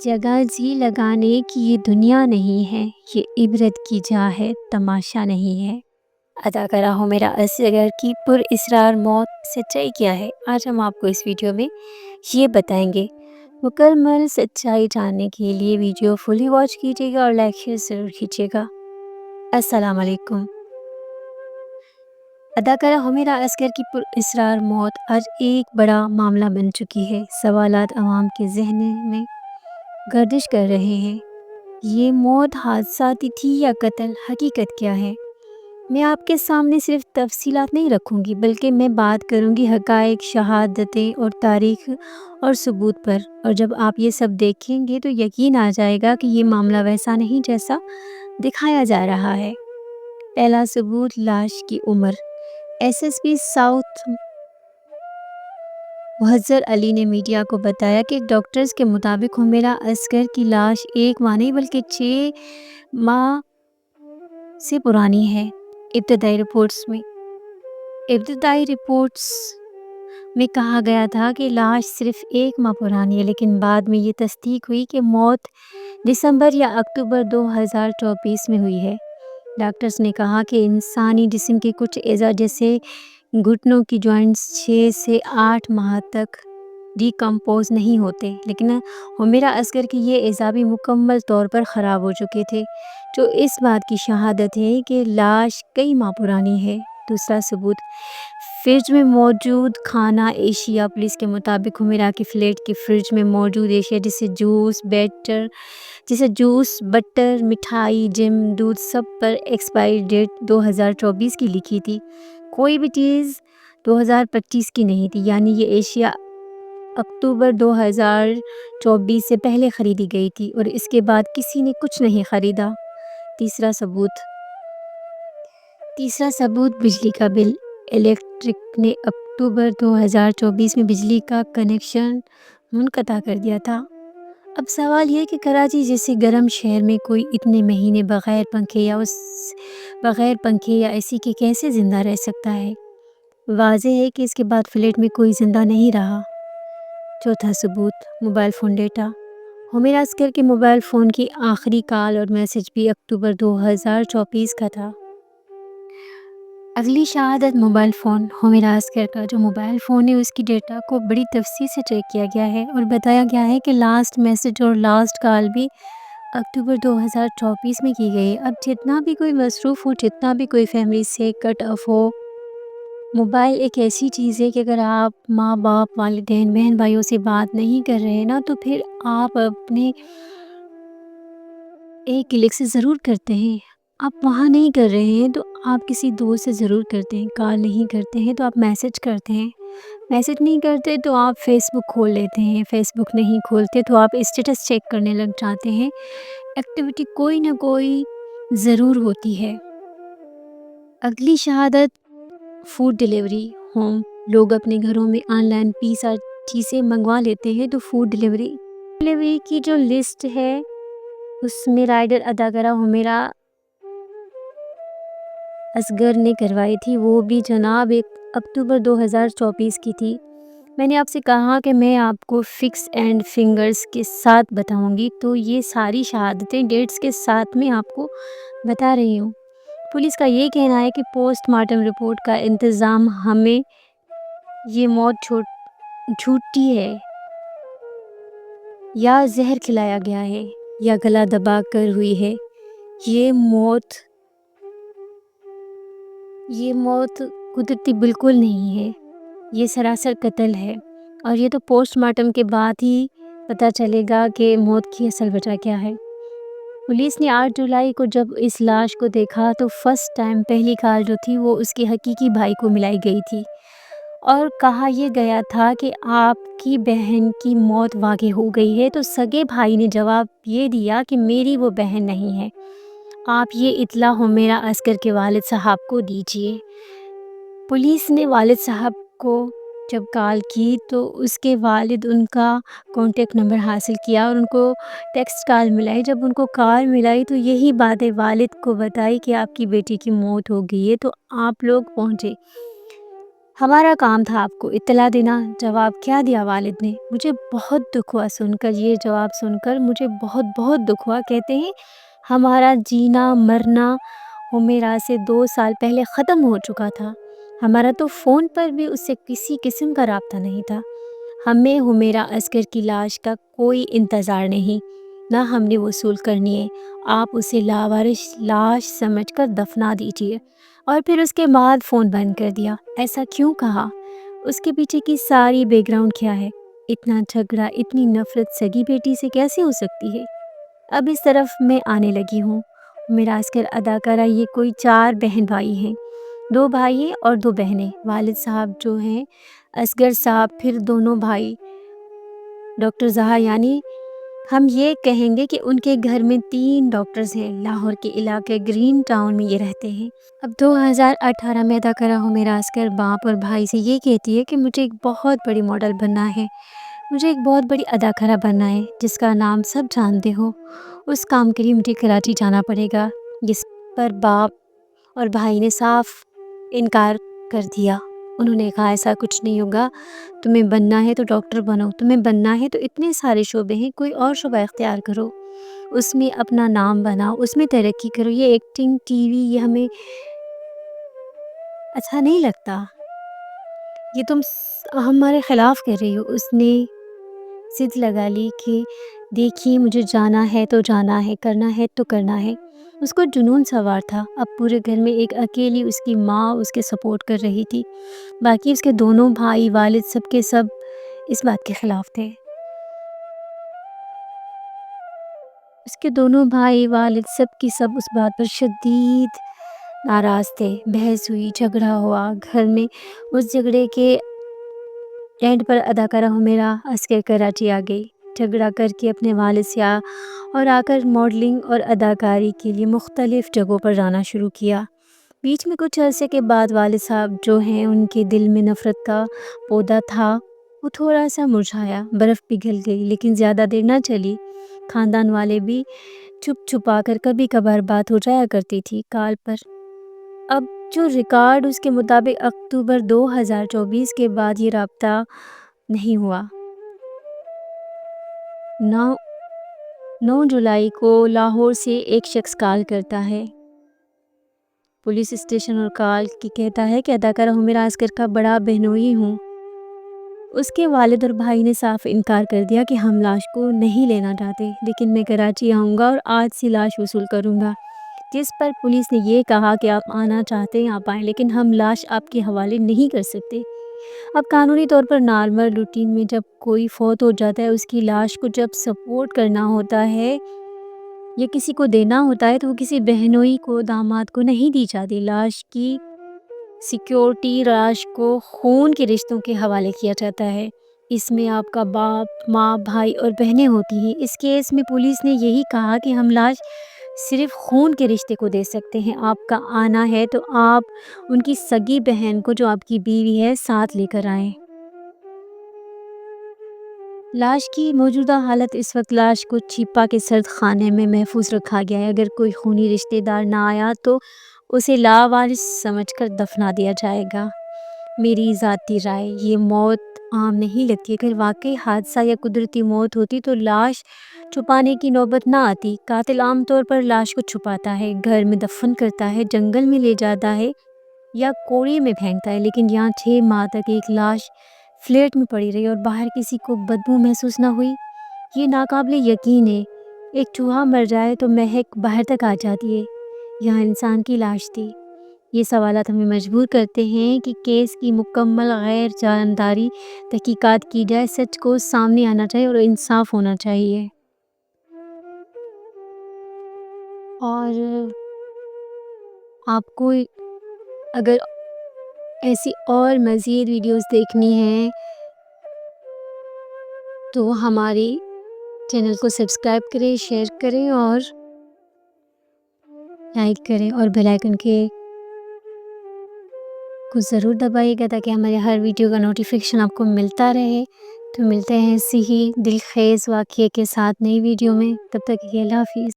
جگہ جی لگانے کی یہ دنیا نہیں ہے، یہ عبرت کی جا ہے، تماشا نہیں ہے۔ اداکارہ حمیرہ اصغر کی پر اسرار موت سچائی کیا ہے؟ آج ہم آپ کو اس ویڈیو میں یہ بتائیں گے۔ مکمل سچائی جاننے کے لیے ویڈیو فلی واچ کیجیے گا اور لائک شیئر ضرور کیجیے گا۔ السلام علیکم۔ اداکارہ حمیرہ اصغر کی پر اسرار موت آج ایک بڑا معاملہ بن چکی ہے۔ سوالات عوام کے ذہن میں گردش کر رہے ہیں۔ یہ موت حادثاتی تھی یا قتل؟ حقیقت کیا ہے؟ میں آپ کے سامنے صرف تفصیلات نہیں رکھوں گی، بلکہ میں بات کروں گی حقائق، شہادتیں اور تاریخ اور ثبوت پر۔ اور جب آپ یہ سب دیکھیں گے تو یقین آ جائے گا کہ یہ معاملہ ویسا نہیں جیسا دکھایا جا رہا ہے۔ پہلا ثبوت، لاش کی عمر۔ ایس ایس پی ساؤتھ محضر علی نے میڈیا کو بتایا کہ ڈاکٹرز کے مطابق حمیرہ اصغر کی لاش 1 ماہ نہیں بلکہ 6 ماہ سے پرانی ہے۔ ابتدائی رپورٹس میں کہا گیا تھا کہ لاش صرف 1 ماہ پرانی ہے، لیکن بعد میں یہ تصدیق ہوئی کہ موت دسمبر یا اکتوبر 2024 میں ہوئی ہے۔ ڈاکٹرز نے کہا کہ انسانی جسم کے کچھ اعضاء جیسے گھٹنوں کی جوائنٹس 6 سے 8 ماہ تک ڈیکمپوز نہیں ہوتے، لیکن حمیرہ اصغر کی یہ اعضاء بھی مکمل طور پر خراب ہو چکے تھے، جو اس بات کی شہادت ہے کہ لاش کئی ماہ پرانی ہے۔ دوسرا ثبوت، فریج میں موجود کھانا اشیاء۔ پولیس کے مطابق حمیرہ کے فلیٹ کے فریج میں موجود اشیاء جیسے جوس، بٹر، مٹھائی، جم، دودھ، سب پر ایکسپائری ڈیٹ 2024 کی لکھی تھی۔ کوئی بھی چیز 2025 کی نہیں تھی، یعنی یہ اشیاء اکتوبر 2024 سے پہلے خریدی گئی تھی اور اس کے بعد کسی نے کچھ نہیں خریدا۔ تیسرا ثبوت، بجلی کا بل۔ الیکٹرک نے اکتوبر 2024 میں بجلی کا کنیکشن منقطع کر دیا تھا۔ اب سوال یہ کہ کراچی جیسے گرم شہر میں کوئی اتنے مہینے بغیر پنکھے یا اے سی کے کیسے زندہ رہ سکتا ہے؟ واضح ہے کہ اس کے بعد فلیٹ میں کوئی زندہ نہیں رہا۔ چوتھا ثبوت، mobile phone data. Humaira Asghar کے موبائل فون کی آخری کال اور میسج بھی اکتوبر 2024 کا تھا۔ اگلی شہادت، موبائل فون۔ حمیرہ اصغر کا جو موبائل فون ہے اس کی ڈیٹا کو بڑی تفصیل سے چیک کیا گیا ہے اور بتایا گیا ہے کہ لاسٹ میسج اور لاسٹ کال بھی اکتوبر 2024 میں کی گئی۔ اب جتنا بھی کوئی مصروف ہو، جتنا بھی کوئی فیملی سے کٹ آف ہو، موبائل ایک ایسی چیز ہے کہ اگر آپ ماں باپ، والدین، بہن بھائیوں سے بات نہیں کر رہے نا تو پھر آپ اپنے ایک کلک سے ضرور کرتے ہیں۔ آپ وہاں نہیں کر رہے ہیں تو آپ کسی دوست سے ضرور کرتے ہیں۔ کال نہیں کرتے ہیں تو آپ میسج کرتے ہیں۔ میسج نہیں کرتے تو آپ فیس بک کھول لیتے ہیں۔ فیس بک نہیں کھولتے تو آپ اسٹیٹس چیک کرنے لگ جاتے ہیں۔ ایکٹیویٹی کوئی نہ کوئی ضرور ہوتی ہے۔ اگلی شہادت، فوڈ ڈیلیوری، ہوم۔ لوگ اپنے گھروں میں آن لائن پیزا چیزیں منگوا لیتے ہیں تو فوڈ ڈیلیوری کی جو لسٹ ہے اس میں رائڈر اداکارہ حمیرہ اصغر نے کروائی تھی، وہ بھی جناب اکتوبر 2024 کی تھی۔ میں نے آپ سے کہا کہ میں آپ کو فکس اینڈ فنگرز کے ساتھ بتاؤں گی، تو یہ ساری شہادتیں ڈیٹس کے ساتھ میں آپ کو بتا رہی ہوں۔ پولیس کا یہ کہنا ہے کہ پوسٹ مارٹم رپورٹ کا انتظام ہمیں یہ موت جھوٹی ہے یا زہر کھلایا گیا ہے یا گلا دبا کر ہوئی ہے۔ یہ موت قدرتی بالکل نہیں ہے، یہ سراسر قتل ہے، اور یہ تو پوسٹ مارٹم کے بعد ہی پتہ چلے گا کہ موت کی اصل وجہ کیا ہے۔ پولیس نے 8 جولائی کو جب اس لاش کو دیکھا تو فرسٹ ٹائم پہلی کال جو تھی وہ اس کے حقیقی بھائی کو ملائی گئی تھی اور کہا یہ گیا تھا کہ آپ کی بہن کی موت واقع ہو گئی ہے، تو سگے بھائی نے جواب یہ دیا کہ میری وہ بہن نہیں ہے، آپ یہ اطلاع حمیرہ اصغر کے والد صاحب کو دیجیے۔ پولیس نے والد صاحب کو جب کال کی تو اس کے والد ان کا کانٹیکٹ نمبر حاصل کیا اور ان کو ٹیکسٹ کال ملائی۔ جب ان کو کال ملائی تو یہی باتیں والد کو بتائی کہ آپ کی بیٹی کی موت ہو گئی ہے، تو آپ لوگ پہنچے۔ ہمارا کام تھا آپ کو اطلاع دینا۔ جواب کیا دیا والد نے؟ مجھے بہت دکھ ہوا سن کر، یہ جواب سن کر مجھے بہت بہت دکھ ہوا۔ کہتے ہیں ہمارا جینا مرنا حمیرا سے 2 سال پہلے ختم ہو چکا تھا۔ ہمارا تو فون پر بھی اس سے کسی قسم کا رابطہ نہیں تھا۔ ہمیں حمیرا اصغر کی لاش کا کوئی انتظار نہیں، نہ ہم نے وصول کرنی ہے۔ آپ اسے لاوارث لاش سمجھ کر دفنا دیجیے۔ اور پھر اس کے بعد فون بند کر دیا۔ ایسا کیوں کہا؟ اس کے پیچھے کی ساری بیک گراؤنڈ کیا ہے؟ اتنا جھگڑا، اتنی نفرت سگی بیٹی سے کیسے ہو سکتی ہے؟ اب اس طرف میں آنے لگی ہوں۔ میرا اصغر اداکارہ، یہ کوئی 4 بہن بھائی ہیں، 2 بھائی ہیں اور 2 بہنیں۔ والد صاحب جو ہیں اصغر صاحب، پھر دونوں بھائی ڈاکٹر ظہر، یعنی ہم یہ کہیں گے کہ ان کے گھر میں 3 ڈاکٹرز ہیں۔ لاہور کے علاقے گرین ٹاؤن میں یہ رہتے ہیں۔ اب 2018 میں اداکارہ حمیرا اصغر باپ اور بھائی سے یہ کہتی ہے کہ مجھے ایک بہت بڑی ماڈل بننا ہے، مجھے ایک بہت بڑی اداکارہ بننا ہے جس کا نام سب جانتے ہو۔ اس کام کے لیے مجھے کراچی جانا پڑے گا۔ جس پر باپ اور بھائی نے صاف انکار کر دیا۔ انہوں نے کہا ایسا کچھ نہیں ہوگا، تمہیں بننا ہے تو ڈاکٹر بنو، تمہیں بننا ہے تو اتنے سارے شعبے ہیں، کوئی اور شعبہ اختیار کرو، اس میں اپنا نام بناؤ، اس میں ترقی کرو۔ یہ ایکٹنگ، ٹی وی، یہ ہمیں اچھا نہیں لگتا، یہ تم ہمارے خلاف کر رہی ہو۔ اس نے ضد لگا لی کہ دیکھیے مجھے جانا ہے تو جانا ہے، کرنا ہے تو کرنا ہے۔ اس کو جنون سوار تھا۔ اب پورے گھر میں ایک اکیلی اس کی ماں اس کے سپورٹ کر رہی تھی، باقی اس کے دونوں بھائی والد سب کے سب اس بات کے خلاف تھے۔ اس کے دونوں بھائی والد سب کی سب اس بات پر شدید ناراض تھے۔ بحث ہوئی، جھگڑا ہوا گھر میں۔ اس جھگڑے کے اینڈ پر اداکارہ حمیرا اصغر کراچی آ گئی، جھگڑا کر کے اپنے والد سے اور آ کر ماڈلنگ اور اداکاری کے لیے مختلف جگہوں پر جانا شروع کیا۔ بیچ میں کچھ عرصے کے بعد والد صاحب جو ہیں ان کے دل میں نفرت کا پودا تھا وہ تھوڑا سا مرجھایا، برف پگھل گئی، لیکن زیادہ دیر نہ چلی۔ خاندان والے بھی چھپ چھپا کر کبھی کبھار بات ہو جایا کرتی تھی کال پر۔ اب جو ریکارڈ اس کے مطابق اکتوبر 2024 کے بعد یہ رابطہ نہیں ہوا۔ 9 جولائی کو لاہور سے ایک شخص کال کرتا ہے پولیس اسٹیشن اور کال کی کہتا ہے کہ اداکارہ حمیرا اصغر کا بڑا بہنوئی ہوں۔ اس کے والد اور بھائی نے صاف انکار کر دیا کہ ہم لاش کو نہیں لینا چاہتے، لیکن میں کراچی آؤں گا اور آج سے لاش وصول کروں گا۔ جس پر پولیس نے یہ کہا کہ آپ آنا چاہتے ہیں آپ آئیں، لیکن ہم لاش آپ کے حوالے نہیں کر سکتے۔ اب قانونی طور پر نارمل روٹین میں جب کوئی فوت ہو جاتا ہے، اس کی لاش کو جب سپورٹ کرنا ہوتا ہے یا کسی کو دینا ہوتا ہے تو وہ کسی بہنوئی کو، داماد کو نہیں دی جاتی۔ لاش کی سیکیورٹی لاش کو خون کے رشتوں کے حوالے کیا جاتا ہے۔ اس میں آپ کا باپ، ماں، بھائی اور بہنیں ہوتی ہیں۔ اس کیس میں پولیس نے یہی کہا کہ ہم لاش صرف خون کے رشتے کو دے سکتے ہیں۔ آپ کا آنا ہے تو آپ ان کی سگی بہن کو جو آپ کی بیوی ہے ساتھ لے کر آئیں۔ لاش کی موجودہ حالت اس وقت لاش کو چیپا کے سرد خانے میں محفوظ رکھا گیا ہے۔ اگر کوئی خونی رشتہ دار نہ آیا تو اسے لاوارث سمجھ کر دفنا دیا جائے گا۔ میری ذاتی رائے، یہ موت عام نہیں لگتی۔ اگر واقعی حادثہ یا قدرتی موت ہوتی تو لاش چھپانے کی نوبت نہ آتی۔ قاتل عام طور پر لاش کو چھپاتا ہے، گھر میں دفن کرتا ہے، جنگل میں لے جاتا ہے یا کوڑے میں پھینکتا ہے، لیکن یہاں 6 ماہ تک ایک لاش فلیٹ میں پڑی رہی اور باہر کسی کو بدبو محسوس نہ ہوئی، یہ ناقابل یقین ہے۔ ایک چوہا مر جائے تو مہک باہر تک آ جاتی ہے، یہاں انسان کی لاش تھی۔ یہ سوالات ہمیں مجبور کرتے ہیں کہ کیس کی مکمل غیر جانبداری تحقیقات کی جائے، سچ کو سامنے آنا چاہیے اور انصاف ہونا چاہیے۔ اور آپ کو اگر ایسی اور مزید ویڈیوز دیکھنی ہیں تو ہماری چینل کو سبسکرائب کریں، شیئر کریں اور لائک کریں اور بیل آئیکن کو ضرور دبائیے گا تاکہ ہمارے ہر ویڈیو کا نوٹیفیکیشن آپ کو ملتا رہے۔ تو ملتے ہیں ایسی ہی دل خیز واقعے کے ساتھ نئی ویڈیو میں، تب تک کے لیے اللہ حافظ۔